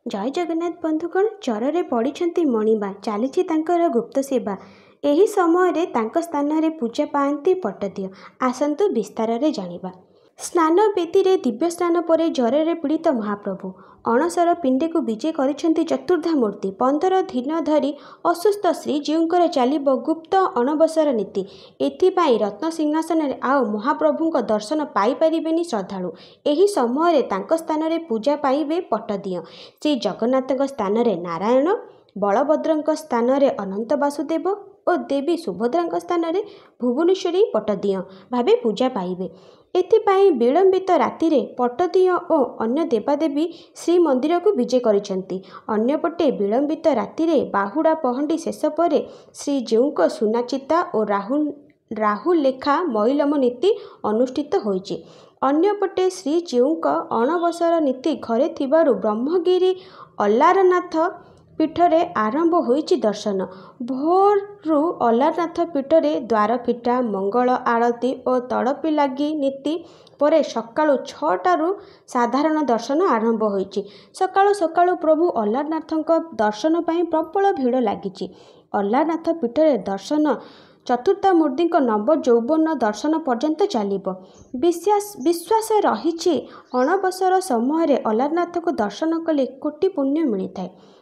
जय जगन्नाथ बंधुगण ज्वरे पड़ती मणिमा चली गुप्त सेवा। यही समय तांको स्थान रे पूजा पाती पट्टदिय। आसतु विस्तार रे जानिबा। स्नान बेदी रे दिव्य स्नान पर ज्वरे पीड़ित महाप्रभु अणसर पिंडे को विजय करिसेंति चतुर्धा मूर्ति। 15 दिन धरी असुस्थ श्रीजीउंकर चलिब गुप्त अणबसर नीति। एथिपाई रत्न सिंहासन रे आओ महाप्रभुंक दर्शन पाई परिबेनी श्रद्धालु। एही समय तांको स्थान रे पूजा पाइबे पट्टदिय। श्री जगन्नाथक स्थान रे नारायण, बलभद्रक स्थान रे अनंत वासुदेव और देवी सुभद्रा स्थान रे भुवनेश्वरी पट्टदिय भावे पूजा पाइबे। एथिपाई विलंबित राति रे पट्टदिय और अन्य देवादेवी श्रीमंदिर को विजय करिसेंति। अन्यपटे विलंबित राति रे बाहुड़ा पहंडी शेष पर श्रीजीउंक सुनाचिता और राहुल लेखा मैलम नीति अनुष्ठित होइछि। अन्यपटे श्रीजीउंक अणबसर नीति घरे थिबारु ब्रह्मगिरी अल्लारनाथ पीठरे आरंभ होइछि दर्शन। भोरु अल्लारनाथ पीठरे द्वार फिटा, मंगल आरती और तड़पी लगी नीति पर सकाळु 6टारू साधारण दर्शन आरंभ होइछि। सकाळु सकाळु प्रभु अल्लारनाथक दर्शन पाई प्रबल भिड़ लागिछि। अल्लारनाथ पीठरे दर्शन चतुर्थामूर्ति नव यौवन दर्शन पर्यंत चलिब। विश्वास रही अणबसर समय अल्लारनाथ को दर्शन कले कोटि पुण्य मिलता है।